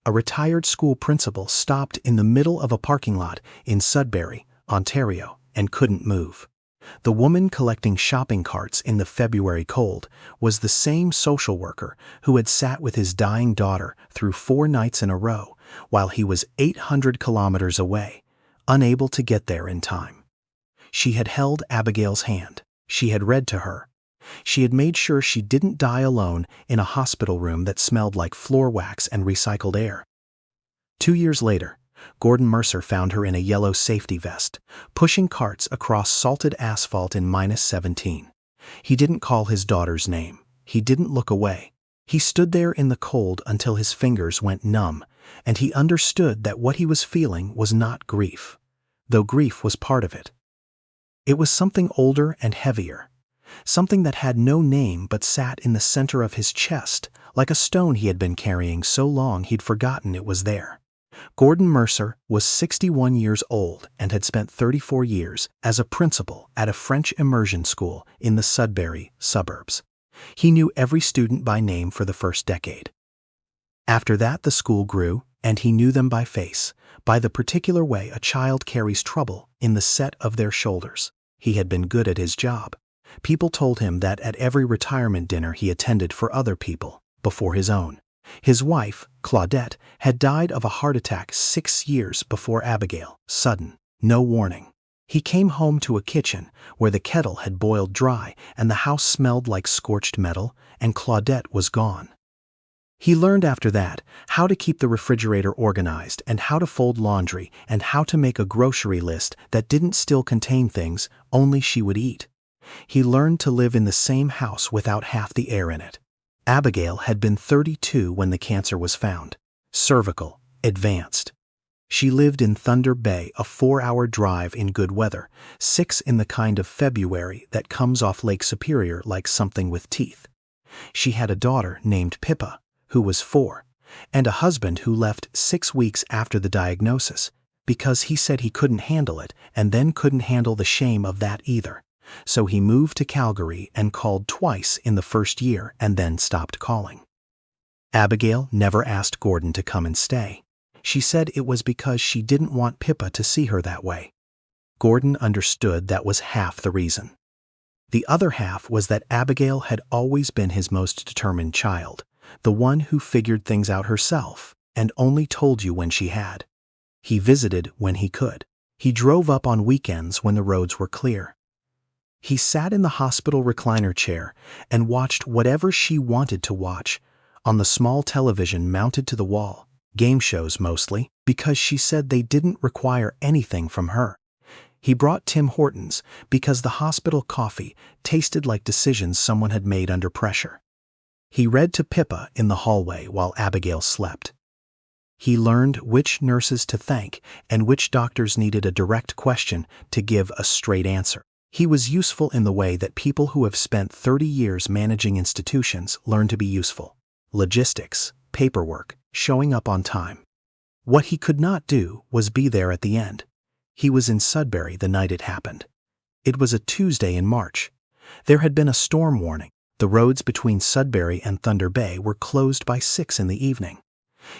A retired school principal stopped in the middle of a parking lot in Sudbury, Ontario, and couldn't move. The woman collecting shopping carts in the February cold was the same social worker who had sat with his dying daughter through 4 nights in a row while he was 800 kilometers away, unable to get there in time. She had held Abigail's hand. She had read to her. She had made sure she didn't die alone in a hospital room that smelled like floor wax and recycled air. 2 years later, Gordon Mercer found her in a yellow safety vest, pushing carts across salted asphalt in -17. He didn't call his daughter's name. He didn't look away. He stood there in the cold until his fingers went numb, and he understood that what he was feeling was not grief, though grief was part of it. It was something older and heavier, something that had no name but sat in the center of his chest, like a stone he had been carrying so long he'd forgotten it was there. Gordon Mercer was 61 years old and had spent 34 years as a principal at a French immersion school in the Sudbury suburbs. He knew every student by name for the first decade. After that, the school grew, and he knew them by face, by the particular way a child carries trouble in the set of their shoulders. He had been good at his job. People told him that at every retirement dinner he attended for other people, before his own. His wife, Claudette, had died of a heart attack 6 years before Abigail, sudden, no warning. He came home to a kitchen where the kettle had boiled dry and the house smelled like scorched metal, and Claudette was gone. He learned after that how to keep the refrigerator organized and how to fold laundry and how to make a grocery list that didn't still contain things only she would eat. He learned to live in the same house without half the air in it. Abigail had been 32 when the cancer was found. Cervical, advanced. She lived in Thunder Bay, a 4-hour drive in good weather, 6 in the kind of February that comes off Lake Superior like something with teeth. She had a daughter named Pippa, who was 4, and a husband who left 6 weeks after the diagnosis because he said he couldn't handle it and then couldn't handle the shame of that either. So he moved to Calgary and called twice in the first year and then stopped calling. Abigail never asked Gordon to come and stay. She said it was because she didn't want Pippa to see her that way. Gordon understood that was half the reason. The other half was that Abigail had always been his most determined child, the one who figured things out herself and only told you when she had. He visited when he could. He drove up on weekends when the roads were clear. He sat in the hospital recliner chair and watched whatever she wanted to watch on the small television mounted to the wall, game shows mostly, because she said they didn't require anything from her. He brought Tim Hortons because the hospital coffee tasted like decisions someone had made under pressure. He read to Pippa in the hallway while Abigail slept. He learned which nurses to thank and which doctors needed a direct question to give a straight answer. He was useful in the way that people who have spent 30 years managing institutions learn to be useful. Logistics, paperwork, showing up on time. What he could not do was be there at the end. He was in Sudbury the night it happened. It was a Tuesday in March. There had been a storm warning. The roads between Sudbury and Thunder Bay were closed by 6 in the evening.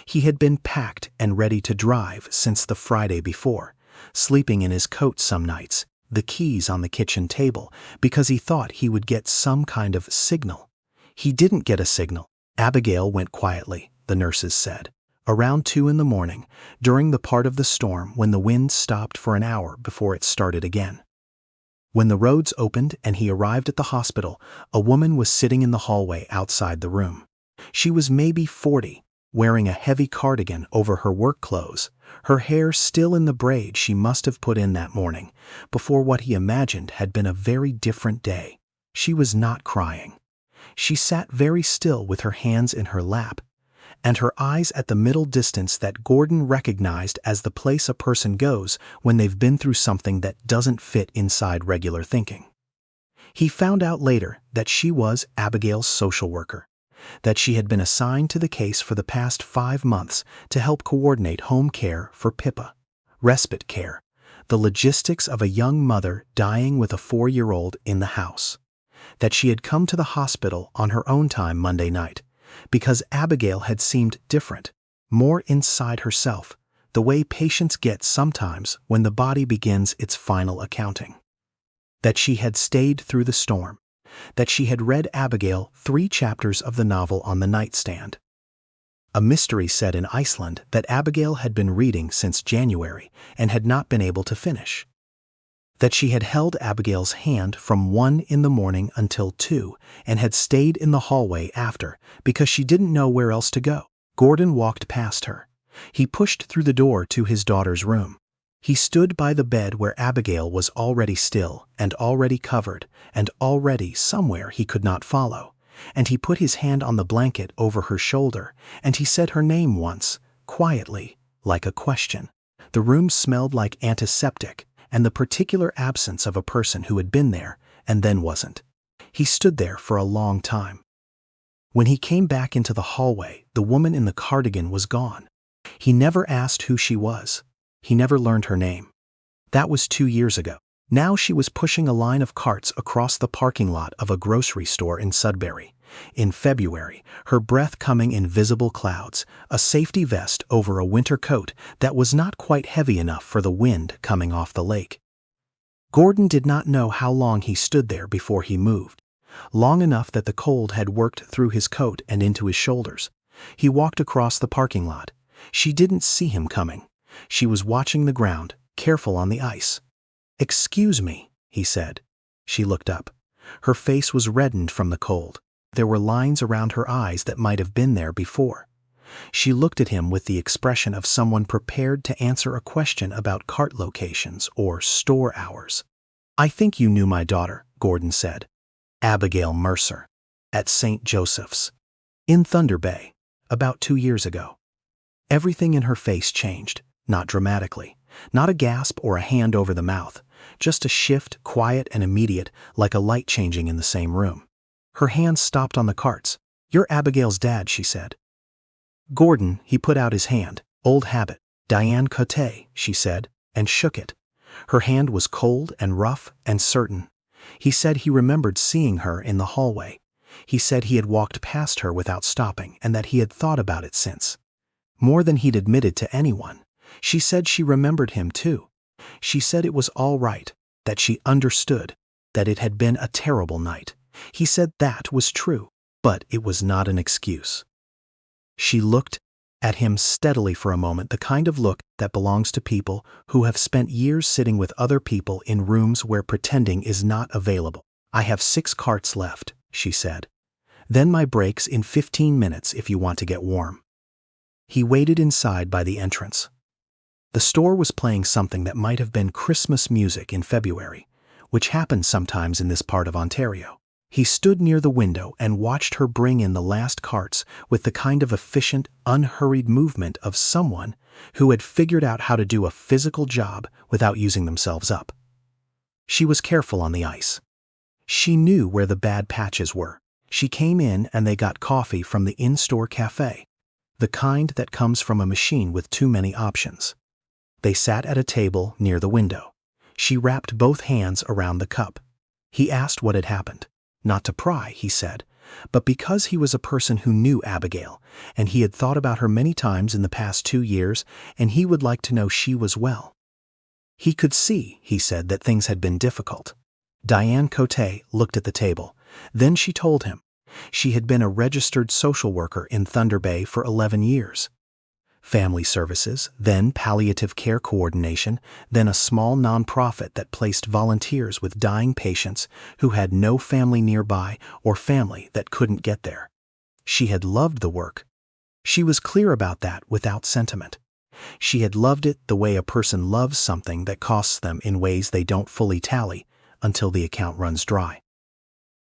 He had been packed and ready to drive since the Friday before, sleeping in his coat some nights, the keys on the kitchen table, because he thought he would get some kind of signal. He didn't get a signal. Abigail went quietly, the nurses said, around 2 in the morning, during the part of the storm when the wind stopped for an hour before it started again. When the roads opened and he arrived at the hospital, a woman was sitting in the hallway outside the room. She was maybe 40, wearing a heavy cardigan over her work clothes, her hair still in the braid she must have put in that morning, before what he imagined had been a very different day. She was not crying. She sat very still with her hands in her lap, and her eyes at the middle distance that Gordon recognized as the place a person goes when they've been through something that doesn't fit inside regular thinking. He found out later that she was Abigail's social worker, that she had been assigned to the case for the past 5 months to help coordinate home care for Pippa, respite care, the logistics of a young mother dying with a 4-year-old in the house, that she had come to the hospital on her own time Monday night because Abigail had seemed different, more inside herself, the way patience gets sometimes when the body begins its final accounting. That she had stayed through the storm. That she had read Abigail 3 chapters of the novel on the nightstand. A mystery said in Iceland that Abigail had been reading since January and had not been able to finish. That she had held Abigail's hand from 1 in the morning until 2 and had stayed in the hallway after because she didn't know where else to go. Gordon walked past her. He pushed through the door to his daughter's room. He stood by the bed where Abigail was already still and already covered and already somewhere he could not follow, and he put his hand on the blanket over her shoulder, and he said her name once, quietly, like a question. The room smelled like antiseptic and the particular absence of a person who had been there and then wasn't. He stood there for a long time. When he came back into the hallway, the woman in the cardigan was gone. He never asked who she was. He never learned her name. That was 2 years ago. Now she was pushing a line of carts across the parking lot of a grocery store in Sudbury. In February, her breath coming in visible clouds, a safety vest over a winter coat that was not quite heavy enough for the wind coming off the lake. Gordon did not know how long he stood there before he moved. Long enough that the cold had worked through his coat and into his shoulders. He walked across the parking lot. She didn't see him coming. She was watching the ground, careful on the ice. "Excuse me," he said. She looked up. Her face was reddened from the cold. There were lines around her eyes that might have been there before. She looked at him with the expression of someone prepared to answer a question about cart locations or store hours. "I think you knew my daughter," Gordon said. "Abigail Mercer. At St. Joseph's. In Thunder Bay. About 2 years ago." Everything in her face changed. Not dramatically, not a gasp or a hand over the mouth, just a shift, quiet and immediate, like a light changing in the same room. Her hands stopped on the carts. "You're Abigail's dad," she said. Gordon, he put out his hand. "Old habit. Diane Cote," she said, and shook it. Her hand was cold and rough and certain. He said he remembered seeing her in the hallway. He said he had walked past her without stopping and that he had thought about it since. More than he'd admitted to anyone. She said she remembered him too. She said it was all right, that she understood, that it had been a terrible night. He said that was true, but it was not an excuse. She looked at him steadily for a moment, the kind of look that belongs to people who have spent years sitting with other people in rooms where pretending is not available. "I have 6 carts left," she said. "Then my break's in 15 minutes if you want to get warm." He waited inside by the entrance. The store was playing something that might have been Christmas music in February, which happens sometimes in this part of Ontario. He stood near the window and watched her bring in the last carts with the kind of efficient, unhurried movement of someone who had figured out how to do a physical job without using themselves up. She was careful on the ice. She knew where the bad patches were. She came in and they got coffee from the in-store cafe, the kind that comes from a machine with too many options. They sat at a table near the window. She wrapped both hands around the cup. He asked what had happened. Not to pry, he said, but because he was a person who knew Abigail, and he had thought about her many times in the past 2 years, and he would like to know she was well. He could see, he said, that things had been difficult. Diane Cote looked at the table. Then she told him. She had been a registered social worker in Thunder Bay for 11 years. Family services, then palliative care coordination, then a small nonprofit that placed volunteers with dying patients who had no family nearby or family that couldn't get there. She had loved the work. She was clear about that without sentiment. She had loved it the way a person loves something that costs them in ways they don't fully tally until the account runs dry.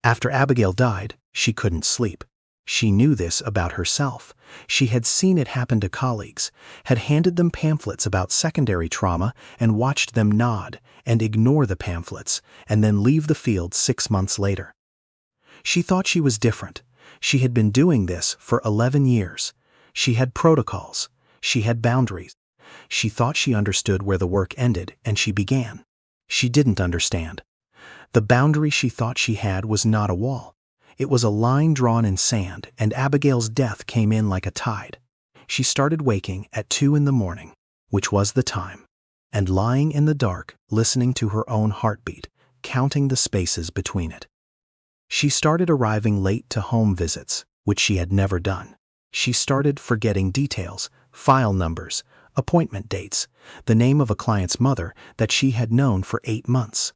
After Abigail died, she couldn't sleep. She knew this about herself. She had seen it happen to colleagues, had handed them pamphlets about secondary trauma and watched them nod and ignore the pamphlets and then leave the field 6 months later. She thought she was different. She had been doing this for 11 years. She had protocols. She had boundaries. She thought she understood where the work ended and she began. She didn't understand. The boundary she thought she had was not a wall. It was a line drawn in sand, and Abigail's death came in like a tide. She started waking at 2 in the morning, which was the time, and lying in the dark, listening to her own heartbeat, counting the spaces between it. She started arriving late to home visits, which she had never done. She started forgetting details, file numbers, appointment dates, the name of a client's mother that she had known for 8 months.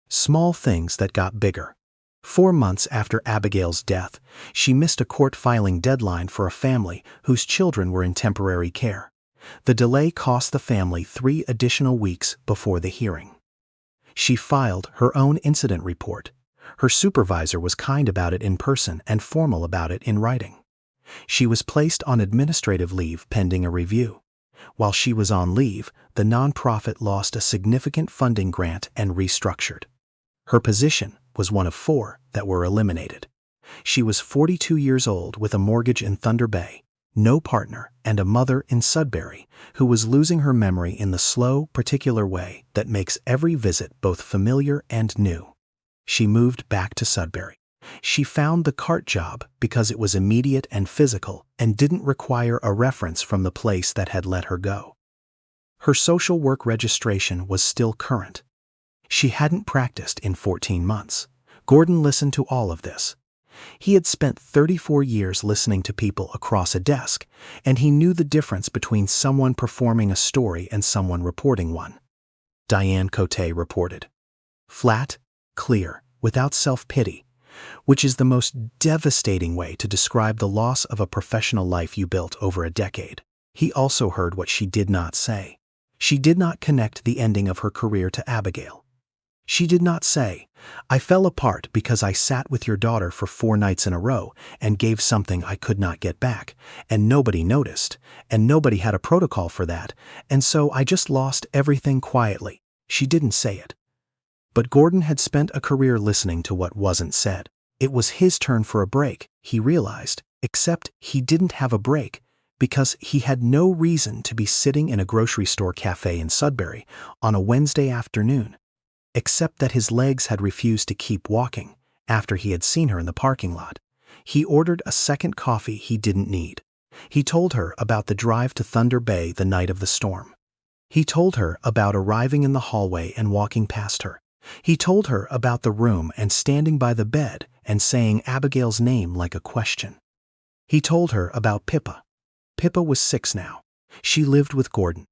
Small things that got bigger. 4 months after Abigail's death, she missed a court filing deadline for a family whose children were in temporary care. The delay cost the family 3 additional weeks before the hearing. She filed her own incident report. Her supervisor was kind about it in person and formal about it in writing. She was placed on administrative leave pending a review. While she was on leave, the nonprofit lost a significant funding grant and restructured. Her position was one of 4 that were eliminated. She was 42 years old with a mortgage in Thunder Bay, no partner, and a mother in Sudbury who was losing her memory in the slow, particular way that makes every visit both familiar and new. She moved back to Sudbury. She found the cart job because it was immediate and physical and didn't require a reference from the place that had let her go. Her social work registration was still current. She hadn't practiced in 14 months. Gordon listened to all of this. He had spent 34 years listening to people across a desk, and he knew the difference between someone performing a story and someone reporting one. Diane Cote reported. Flat, clear, without self-pity, which is the most devastating way to describe the loss of a professional life you built over a decade. He also heard what she did not say. She did not connect the ending of her career to Abigail. She did not say, "I fell apart because I sat with your daughter for 4 nights in a row and gave something I could not get back, and nobody noticed, and nobody had a protocol for that, and so I just lost everything quietly." She didn't say it. But Gordon had spent a career listening to what wasn't said. It was his turn for a break, he realized, except he didn't have a break because he had no reason to be sitting in a grocery store cafe in Sudbury on a Wednesday afternoon, except that his legs had refused to keep walking after he had seen her in the parking lot. He ordered a second coffee he didn't need. He told her about the drive to Thunder Bay the night of the storm. He told her about arriving in the hallway and walking past her. He told her about the room and standing by the bed and saying Abigail's name like a question. He told her about Pippa. Pippa was 6 now. She lived with Gordon,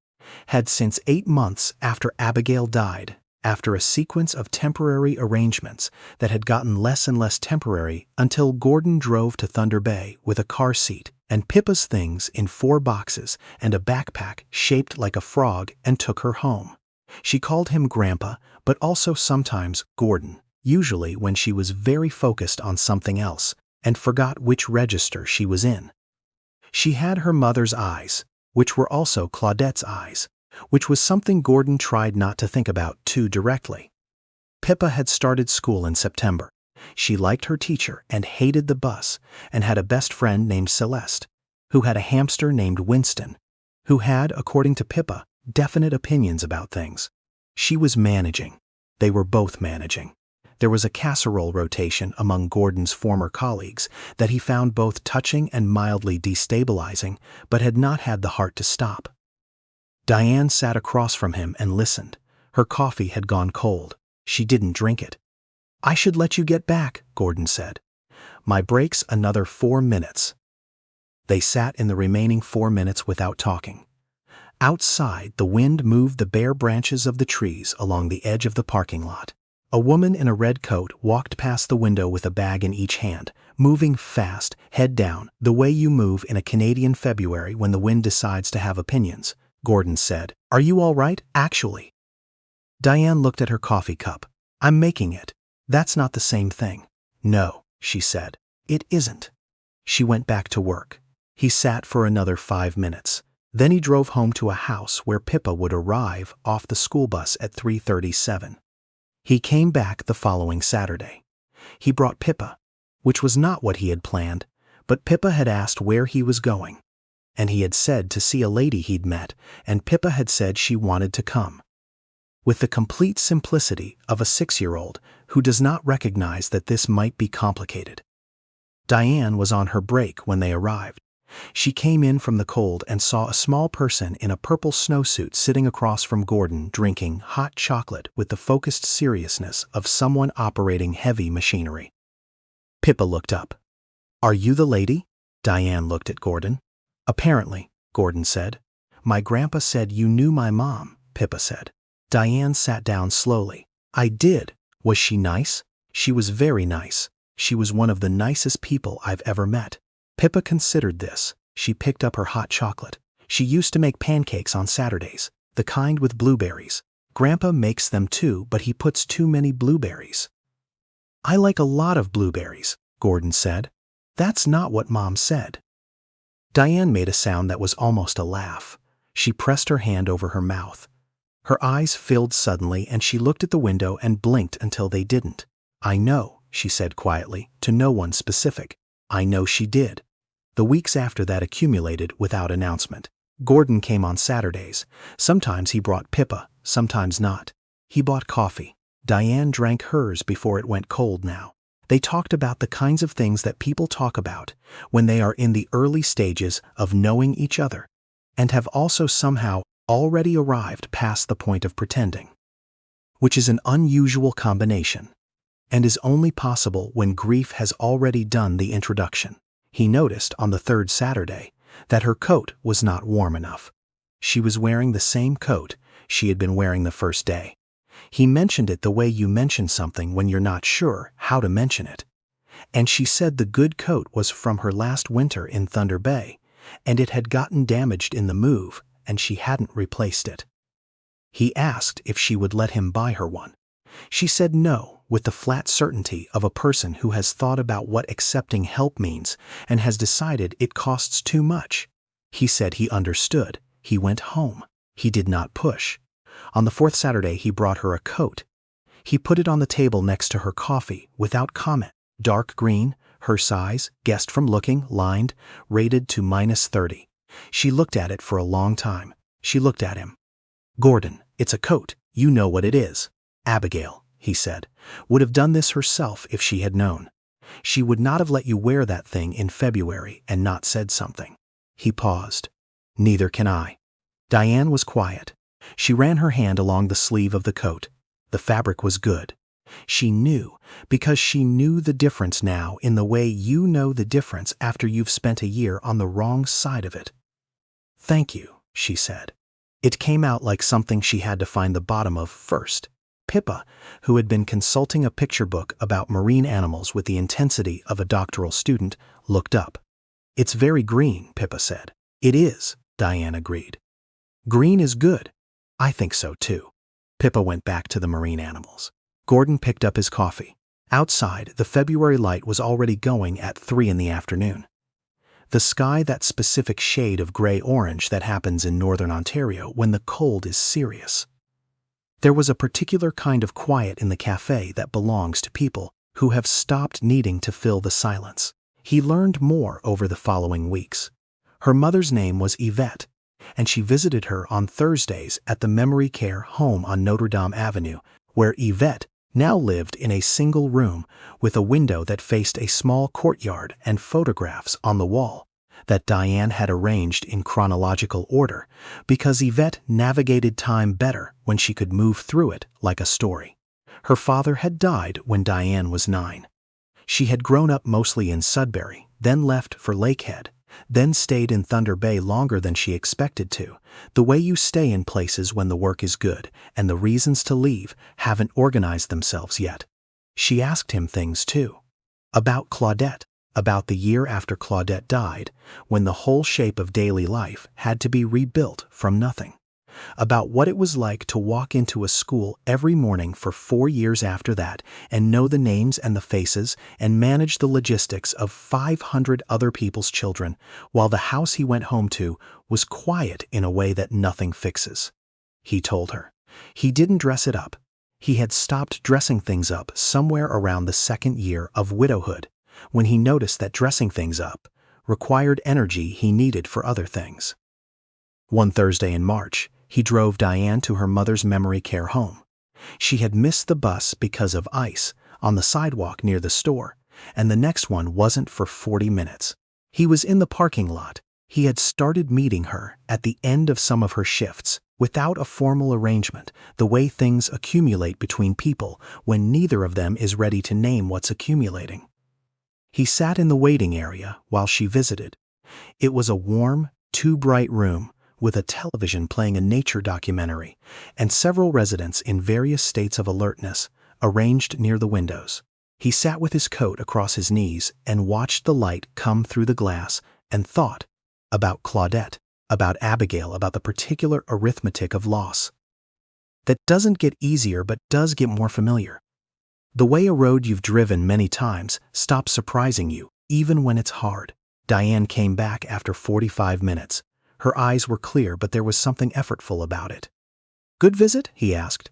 had since 8 months after Abigail died, after a sequence of temporary arrangements that had gotten less and less temporary until Gordon drove to Thunder Bay with a car seat and Pippa's things in 4 boxes and a backpack shaped like a frog and took her home. She called him Grandpa, but also sometimes Gordon, usually when she was very focused on something else and forgot which register she was in. She had her mother's eyes, which were also Claudette's eyes, which was something Gordon tried not to think about too directly. Pippa had started school in September. She liked her teacher and hated the bus and had a best friend named Celeste, who had a hamster named Winston, who had, according to Pippa, definite opinions about things. She was managing. They were both managing. There was a casserole rotation among Gordon's former colleagues that he found both touching and mildly destabilizing, but had not had the heart to stop. Diane sat across from him and listened. Her coffee had gone cold. She didn't drink it. "I should let you get back," Gordon said. "My break's another 4 minutes." They sat in the remaining 4 minutes without talking. Outside, the wind moved the bare branches of the trees along the edge of the parking lot. A woman in a red coat walked past the window with a bag in each hand, moving fast, head down, the way you move in a Canadian February when the wind decides to have opinions. Gordon said, "Are you all right, actually?" Diane looked at her coffee cup. "I'm making it. That's not the same thing." "No," she said. "It isn't." She went back to work. He sat for another 5 minutes. Then he drove home to a house where Pippa would arrive off the school bus at 3:37. He came back the following Saturday. He brought Pippa, which was not what he had planned, but Pippa had asked where he was going. And he had said to see a lady he'd met, and Pippa had said she wanted to come. With the complete simplicity of a 6-year-old who does not recognize that this might be complicated. Diane was on her break when they arrived. She came in from the cold and saw a small person in a purple snowsuit sitting across from Gordon drinking hot chocolate with the focused seriousness of someone operating heavy machinery. Pippa looked up. "Are you the lady?" Diane looked at Gordon. "Apparently," Gordon said. "My grandpa said you knew my mom," Pippa said. Diane sat down slowly. "I did. Was she nice?" "She was very nice. She was one of the nicest people I've ever met." Pippa considered this. She picked up her hot chocolate. "She used to make pancakes on Saturdays, the kind with blueberries. Grandpa makes them too, but he puts too many blueberries." "I like a lot of blueberries," Gordon said. "That's not what Mom said." Diane made a sound that was almost a laugh. She pressed her hand over her mouth. Her eyes filled suddenly and she looked at the window and blinked until they didn't. "I know," she said quietly, to no one specific. "I know she did." The weeks after that accumulated without announcement. Gordon came on Saturdays. Sometimes he brought Pippa, sometimes not. He bought coffee. Diane drank hers before it went cold now. They talked about the kinds of things that people talk about when they are in the early stages of knowing each other and have also somehow already arrived past the point of pretending, which is an unusual combination and is only possible when grief has already done the introduction. He noticed on the third Saturday that her coat was not warm enough. She was wearing the same coat she had been wearing the first day. He mentioned it the way you mention something when you're not sure how to mention it. And she said the good coat was from her last winter in Thunder Bay, and it had gotten damaged in the move, and she hadn't replaced it. He asked if she would let him buy her one. She said no, with the flat certainty of a person who has thought about what accepting help means and has decided it costs too much. He said he understood. He went home. He did not push. On the fourth Saturday, he brought her a coat. He put it on the table next to her coffee, without comment. Dark green, her size, guessed from looking, lined, rated to -30. She looked at it for a long time. She looked at him. "Gordon, it's a coat. You know what it is." "Abigail," he said, "would have done this herself if she had known. She would not have let you wear that thing in February and not said something." He paused. "Neither can I." Diane was quiet. She ran her hand along the sleeve of the coat. The fabric was good. She knew, because she knew the difference now in the way you know the difference after you've spent a year on the wrong side of it. "Thank you," she said. It came out like something she had to find the bottom of first. Pippa, who had been consulting a picture book about marine animals with the intensity of a doctoral student, looked up. "It's very green," Pippa said. "It is," Diane agreed. "Green is good." "I think so too." Pippa went back to the marine animals. Gordon picked up his coffee. Outside, the February light was already going at 3 in the afternoon. The sky, that specific shade of gray-orange that happens in northern Ontario when the cold is serious. There was a particular kind of quiet in the cafe that belongs to people who have stopped needing to fill the silence. He learned more over the following weeks. Her mother's name was Yvette, and she visited her on Thursdays at the memory care home on Notre Dame Avenue, where Yvette now lived in a single room with a window that faced a small courtyard and photographs on the wall that Diane had arranged in chronological order because Yvette navigated time better when she could move through it like a story. Her father had died when Diane was 9. She had grown up mostly in Sudbury, then left for Lakehead, then stayed in Thunder Bay longer than she expected to, the way you stay in places when the work is good and the reasons to leave haven't organized themselves yet. She asked him things too. About Claudette, about the year after Claudette died, when the whole shape of daily life had to be rebuilt from nothing. About what it was like to walk into a school every morning for 4 years after that and know the names and the faces and manage the logistics of 500 other people's children, while the house he went home to was quiet in a way that nothing fixes. He told her. He didn't dress it up. He had stopped dressing things up somewhere around the 2nd year of widowhood, when he noticed that dressing things up required energy he needed for other things. One Thursday in March, he drove Diane to her mother's memory care home. She had missed the bus because of ice on the sidewalk near the store, and the next one wasn't for 40 minutes. He was in the parking lot, He had started meeting her at the end of some of her shifts, without a formal arrangement, the way things accumulate between people when neither of them is ready to name what's accumulating. He sat in the waiting area while she visited. It was a warm, too-bright room with a television playing a nature documentary and several residents in various states of alertness arranged near the windows. He sat with his coat across his knees and watched the light come through the glass and thought about Claudette, about Abigail, about the particular arithmetic of loss. That doesn't get easier but does get more familiar. The way a road you've driven many times stops surprising you, even when it's hard. Diane came back after 45 minutes. Her eyes were clear, but there was something effortful about it. "Good visit?" he asked.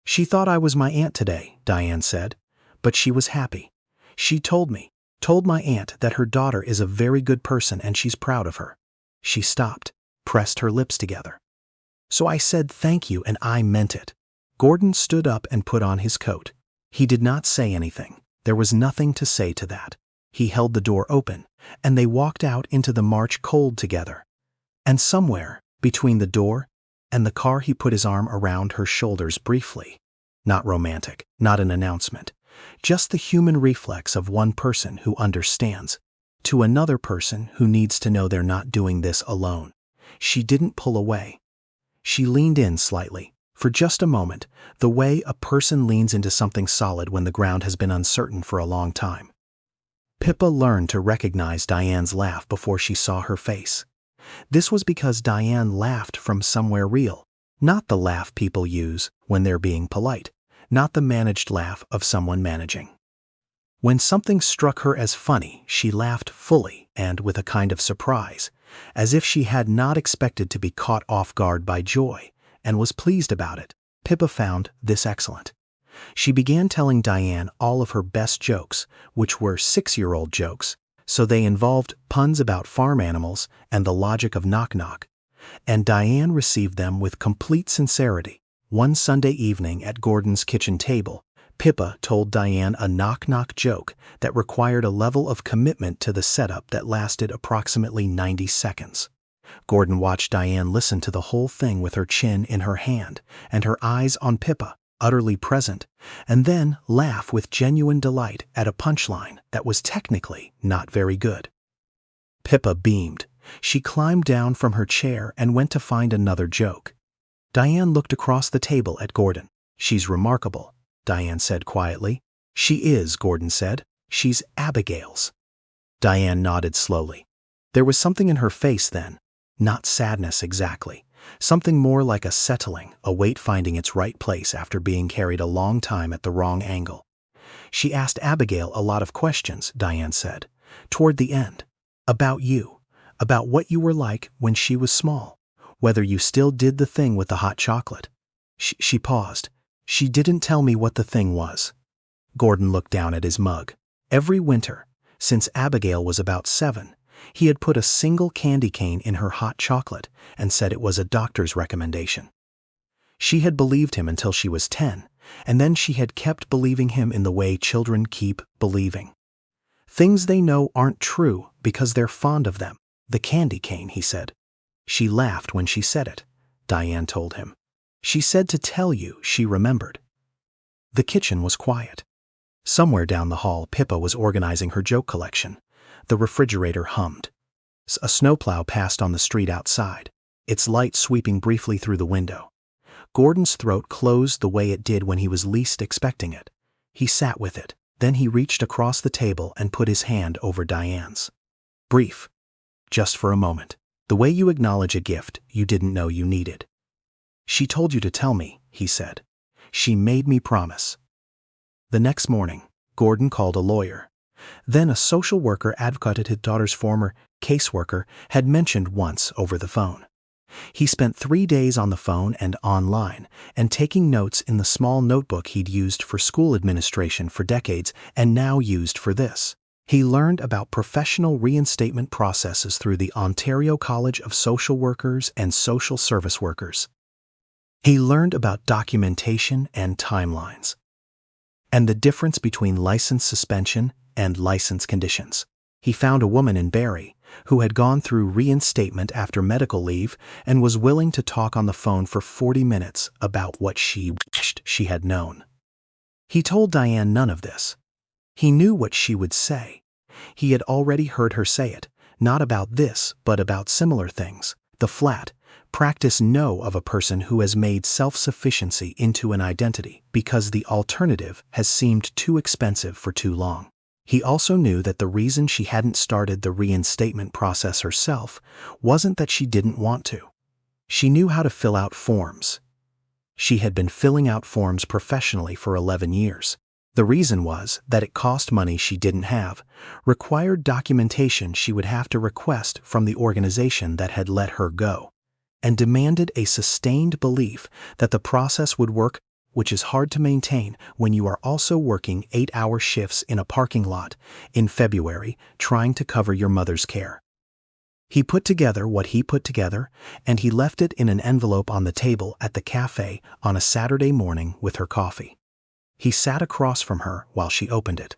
"She thought I was my aunt today," Diane said, "but she was happy. She told my aunt that her daughter is a very good person and she's proud of her." She stopped, pressed her lips together. "So I said thank you and I meant it." Gordon stood up and put on his coat. He did not say anything. There was nothing to say to that. He held the door open, and they walked out into the March cold together. And somewhere, between the door and the car, he put his arm around her shoulders briefly. Not romantic, not an announcement. Just the human reflex of one person who understands, to another person who needs to know they're not doing this alone. She didn't pull away. She leaned in slightly, for just a moment, the way a person leans into something solid when the ground has been uncertain for a long time. Pippa learned to recognize Diane's laugh before she saw her face. This was because Diane laughed from somewhere real, not the laugh people use when they're being polite, not the managed laugh of someone managing. When something struck her as funny, she laughed fully and with a kind of surprise, as if she had not expected to be caught off guard by joy, and was pleased about it. Pippa found this excellent. She began telling Diane all of her best jokes, which were 6-year-old jokes, so they involved puns about farm animals and the logic of knock-knock. And Diane received them with complete sincerity. One Sunday evening at Gordon's kitchen table, Pippa told Diane a knock-knock joke that required a level of commitment to the setup that lasted approximately 90 seconds. Gordon watched Diane listen to the whole thing with her chin in her hand and her eyes on Pippa, utterly present, and then laugh with genuine delight at a punchline that was technically not very good. Pippa beamed. She climbed down from her chair and went to find another joke. Diane looked across the table at Gordon. "She's remarkable," Diane said quietly. "She is," Gordon said. "She's Abigail's." Diane nodded slowly. There was something in her face then, not sadness exactly, something more like a settling, a weight finding its right place after being carried a long time at the wrong angle. "She asked Abigail a lot of questions," Diane said, "toward the end. About you, about what you were like when she was small, whether you still did the thing with the hot chocolate." She paused. "She didn't tell me what the thing was." Gordon looked down at his mug. Every winter, since Abigail was about 7, he had put a single candy cane in her hot chocolate and said it was a doctor's recommendation. She had believed him until she was 10, and then she had kept believing him in the way children keep believing. Things they know aren't true because they're fond of them. "The candy cane," he said. "She laughed when she said it," Diane told him. "She said to tell you she remembered." The kitchen was quiet. Somewhere down the hall, Pippa was organizing her joke collection. The refrigerator hummed. A snowplow passed on the street outside, its light sweeping briefly through the window. Gordon's throat closed the way it did when he was least expecting it. He sat with it. Then he reached across the table and put his hand over Diane's. "Brief. Just for a moment. The way you acknowledge a gift you didn't know you needed." "She told you to tell me," he said. "She made me promise." The next morning, Gordon called a lawyer. Then a social worker advocated his daughter's former caseworker had mentioned once over the phone. He spent 3 days on the phone and online and taking notes in the small notebook he'd used for school administration for decades and now used for this. He learned about professional reinstatement processes through the Ontario College of Social Workers and Social Service Workers. He learned about documentation and timelines, and the difference between license suspension and license conditions. He found a woman in Barrie who had gone through reinstatement after medical leave and was willing to talk on the phone for 40 minutes about what she wished she had known. He told Diane none of this. He knew what she would say. He had already heard her say it, not about this, but about similar things. The flat, practice no of a person who has made self-sufficiency into an identity because the alternative has seemed too expensive for too long. He also knew that the reason she hadn't started the reinstatement process herself wasn't that she didn't want to. She knew how to fill out forms. She had been filling out forms professionally for 11 years. The reason was that it cost money she didn't have, required documentation she would have to request from the organization that had let her go, and demanded a sustained belief that the process would work, which is hard to maintain when you are also working 8-hour shifts in a parking lot in February trying to cover your mother's care. He put together what he put together, and he left it in an envelope on the table at the cafe on a Saturday morning with her coffee. He sat across from her while she opened it.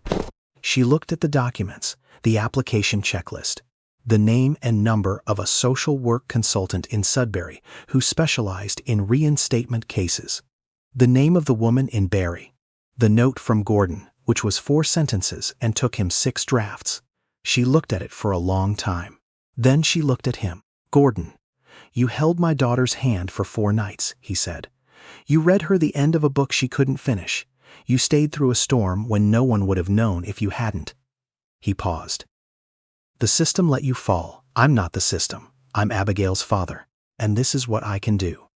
She looked at the documents, the application checklist, the name and number of a social work consultant in Sudbury who specialized in reinstatement cases, the name of the woman in Barrie, the note from Gordon, which was 4 sentences and took him 6 drafts. She looked at it for a long time. Then she looked at him. "Gordon, you held my daughter's hand for 4 nights," he said. "You read her the end of a book she couldn't finish. You stayed through a storm when no one would have known if you hadn't." He paused. "The system let you fall. I'm not the system. I'm Abigail's father, and this is what I can do."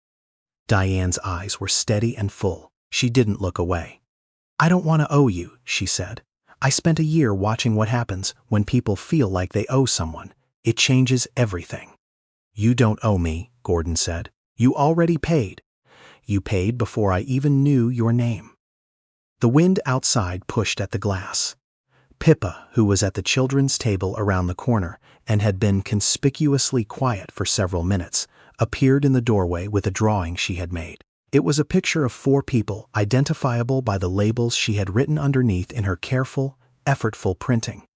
Diane's eyes were steady and full. She didn't look away. "I don't want to owe you," she said. "I spent a year watching what happens when people feel like they owe someone. It changes everything." "You don't owe me," Gordon said. "You already paid. You paid before I even knew your name." The wind outside pushed at the glass. Pippa, who was at the children's table around the corner and had been conspicuously quiet for several minutes, appeared in the doorway with a drawing she had made. It was a picture of 4 people identifiable by the labels she had written underneath in her careful, effortful printing.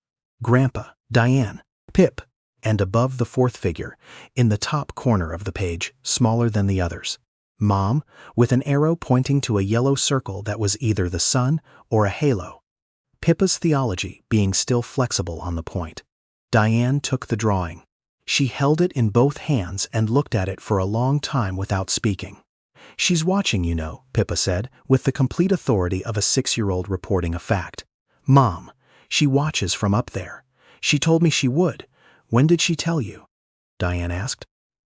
Grandpa, Diane, Pip, and above the 4th figure, in the top corner of the page, smaller than the others, Mom, with an arrow pointing to a yellow circle that was either the sun or a halo. Pippa's theology being still flexible on the point. Diane took the drawing. She held it in both hands and looked at it for a long time without speaking. "She's watching, you know," Pippa said, with the complete authority of a 6-year-old reporting a fact. "Mom, she watches from up there. She told me she would. When did she tell you?" Diane asked.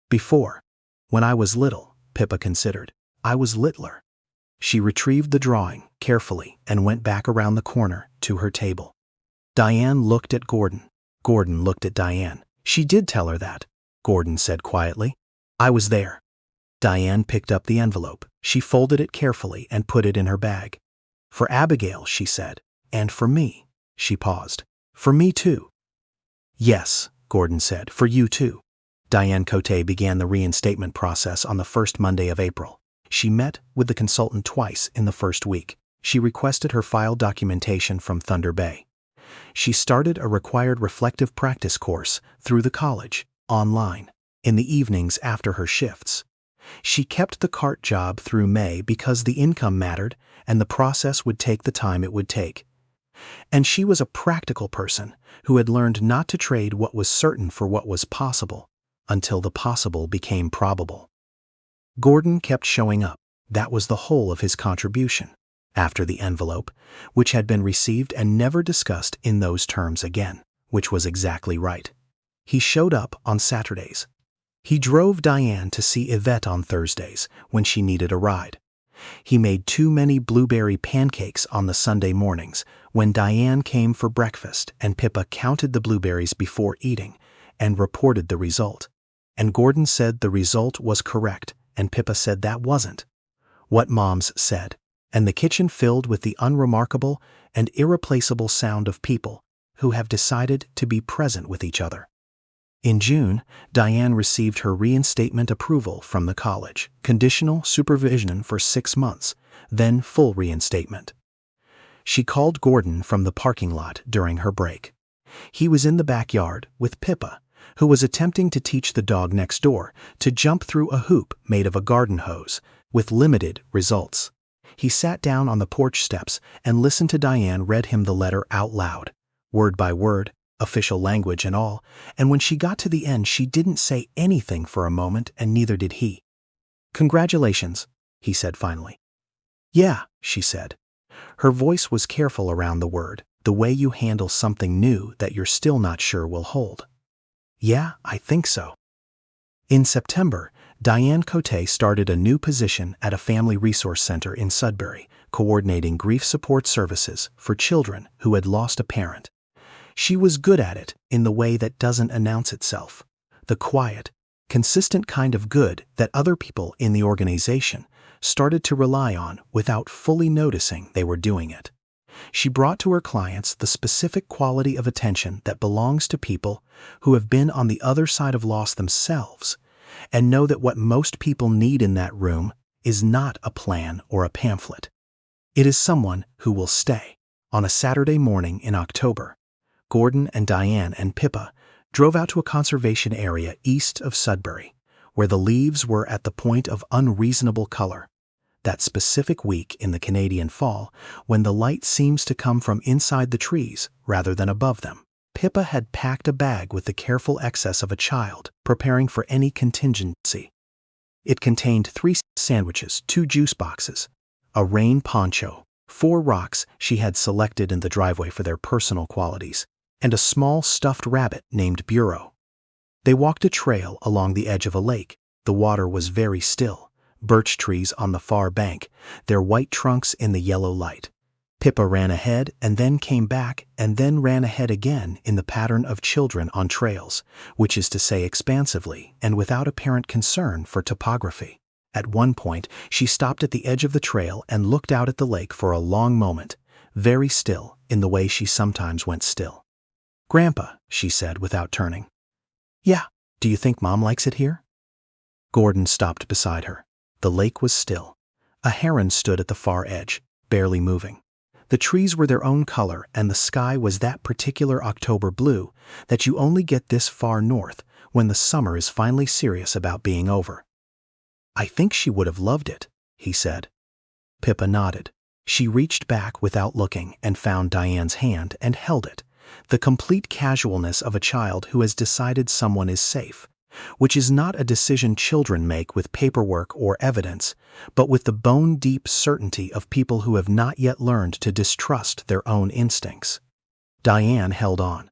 "Before. When I was little," Pippa considered. "I was littler." She retrieved the drawing carefully and went back around the corner to her table. Diane looked at Gordon. Gordon looked at Diane. "She did tell her that," Gordon said quietly. "I was there." Diane picked up the envelope. She folded it carefully and put it in her bag. "For Abigail," she said. "And for me." She paused. "For me too." "Yes," Gordon said, "for you too." Diane Cote began the reinstatement process on the first Monday of April. She met with the consultant twice in the first week. She requested her file documentation from Thunder Bay. She started a required reflective practice course through the college, online, in the evenings after her shifts. She kept the cart job through May because the income mattered and the process would take the time it would take. And she was a practical person who had learned not to trade what was certain for what was possible until the possible became probable. Gordon kept showing up. That was the whole of his contribution. After the envelope, which had been received and never discussed in those terms again, which was exactly right. He showed up on Saturdays. He drove Diane to see Yvette on Thursdays when she needed a ride. He made too many blueberry pancakes on the Sunday mornings when Diane came for breakfast and Pippa counted the blueberries before eating and reported the result. And Gordon said the result was correct and Pippa said that wasn't. What moms said. And the kitchen filled with the unremarkable and irreplaceable sound of people who have decided to be present with each other. In June, Diane received her reinstatement approval from the college, conditional supervision for 6 months, then full reinstatement. She called Gordon from the parking lot during her break. He was in the backyard with Pippa, who was attempting to teach the dog next door to jump through a hoop made of a garden hose, with limited results. He sat down on the porch steps and listened to Diane read him the letter out loud, word by word, official language and all, and when she got to the end she didn't say anything for a moment, and neither did he. "Congratulations," he said finally. "Yeah," she said. Her voice was careful around the word, the way you handle something new that you're still not sure will hold. "Yeah, I think so." In September, Diane Cote started a new position at a family resource center in Sudbury, coordinating grief support services for children who had lost a parent. She was good at it in the way that doesn't announce itself, the quiet, consistent kind of good that other people in the organization started to rely on without fully noticing they were doing it. She brought to her clients the specific quality of attention that belongs to people who have been on the other side of loss themselves and know that what most people need in that room is not a plan or a pamphlet. It is someone who will stay. On a Saturday morning in October, Gordon and Diane and Pippa drove out to a conservation area east of Sudbury, where the leaves were at the point of unreasonable color. That specific week in the Canadian fall, when the light seems to come from inside the trees rather than above them. Pippa had packed a bag with the careful excess of a child, preparing for any contingency. It contained 3 sandwiches, 2 juice boxes, a rain poncho, 4 rocks she had selected in the driveway for their personal qualities, and a small stuffed rabbit named Bureau. They walked a trail along the edge of a lake. The water was very still. Birch trees on the far bank, their white trunks in the yellow light. Pippa ran ahead and then came back and then ran ahead again in the pattern of children on trails, which is to say expansively and without apparent concern for topography. At one point, she stopped at the edge of the trail and looked out at the lake for a long moment, very still in the way she sometimes went still. "Grandpa," she said without turning. "Yeah, do you think Mom likes it here?" Gordon stopped beside her. The lake was still. A heron stood at the far edge, barely moving. The trees were their own color and the sky was that particular October blue that you only get this far north when the summer is finally serious about being over. "I think she would have loved it," he said. Pippa nodded. She reached back without looking and found Diane's hand and held it, the complete casualness of a child who has decided someone is safe, which is not a decision children make with paperwork or evidence, but with the bone-deep certainty of people who have not yet learned to distrust their own instincts. Diane held on.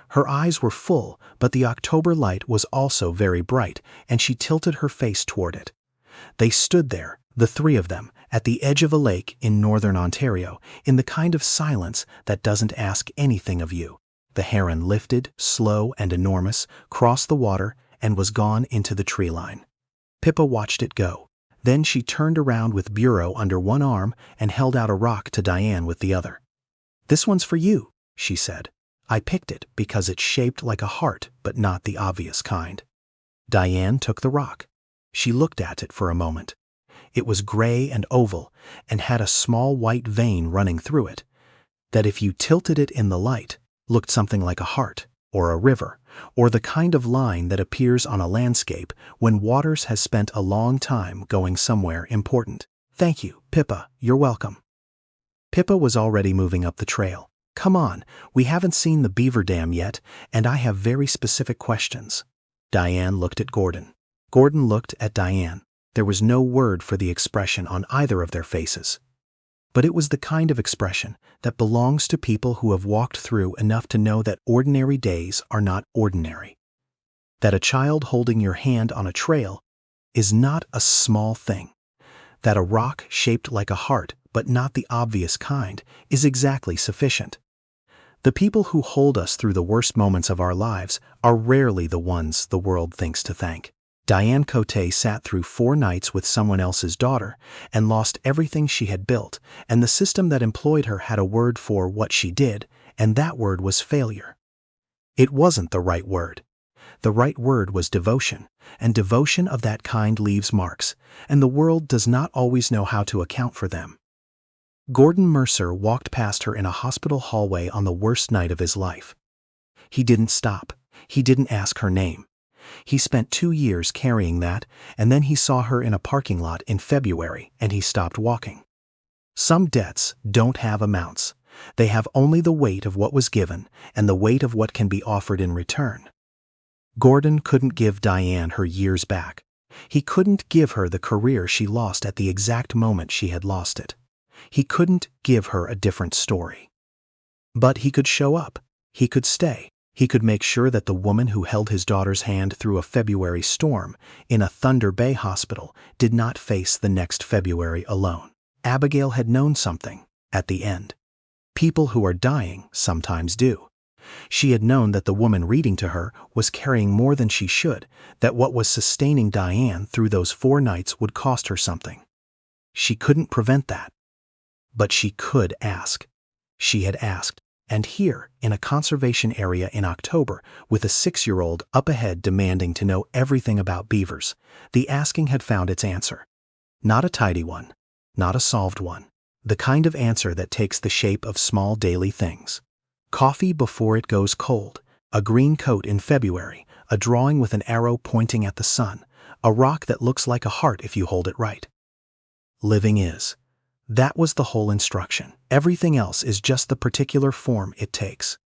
Her eyes were full, but the October light was also very bright, and she tilted her face toward it. They stood there, the 3 of them, at the edge of a lake in northern Ontario, in the kind of silence that doesn't ask anything of you. The heron lifted, slow and enormous, crossed the water, and was gone into the tree line. Pippa watched it go. Then she turned around with Bureau under one arm and held out a rock to Diane with the other. "This one's for you," she said. "I picked it because it's shaped like a heart, but not the obvious kind." Diane took the rock. She looked at it for a moment. It was gray and oval and had a small white vein running through it, that if you tilted it in the light, looked something like a heart, or a river, or the kind of line that appears on a landscape when Waters has spent a long time going somewhere important. "Thank you, Pippa, you're welcome." Pippa was already moving up the trail. "Come on, we haven't seen the beaver dam yet, and I have very specific questions." Diane looked at Gordon. Gordon looked at Diane. There was no word for the expression on either of their faces. But it was the kind of expression that belongs to people who have walked through enough to know that ordinary days are not ordinary. That a child holding your hand on a trail is not a small thing. That a rock shaped like a heart, but not the obvious kind, is exactly sufficient. The people who hold us through the worst moments of our lives are rarely the ones the world thinks to thank. Diane Cote sat through 4 nights with someone else's daughter and lost everything she had built, and the system that employed her had a word for what she did, and that word was failure. It wasn't the right word. The right word was devotion, and devotion of that kind leaves marks, and the world does not always know how to account for them. Gordon Mercer walked past her in a hospital hallway on the worst night of his life. He didn't stop. He didn't ask her name. He spent 2 years carrying that, and then he saw her in a parking lot in February, and he stopped walking. Some debts don't have amounts. They have only the weight of what was given and the weight of what can be offered in return. Gordon couldn't give Diane her years back. He couldn't give her the career she lost at the exact moment she had lost it. He couldn't give her a different story. But he could show up. He could stay. He could make sure that the woman who held his daughter's hand through a February storm in a Thunder Bay hospital did not face the next February alone. Abigail had known something at the end. People who are dying sometimes do. She had known that the woman reading to her was carrying more than she should, that what was sustaining Diane through those 4 nights would cost her something. She couldn't prevent that. But she could ask. She had asked. And here, in a conservation area in October, with a 6-year-old up ahead demanding to know everything about beavers, the asking had found its answer. Not a tidy one, not a solved one, the kind of answer that takes the shape of small daily things. Coffee before it goes cold, a green coat in February, a drawing with an arrow pointing at the sun, a rock that looks like a heart if you hold it right. Living is. That was the whole instruction. Everything else is just the particular form it takes.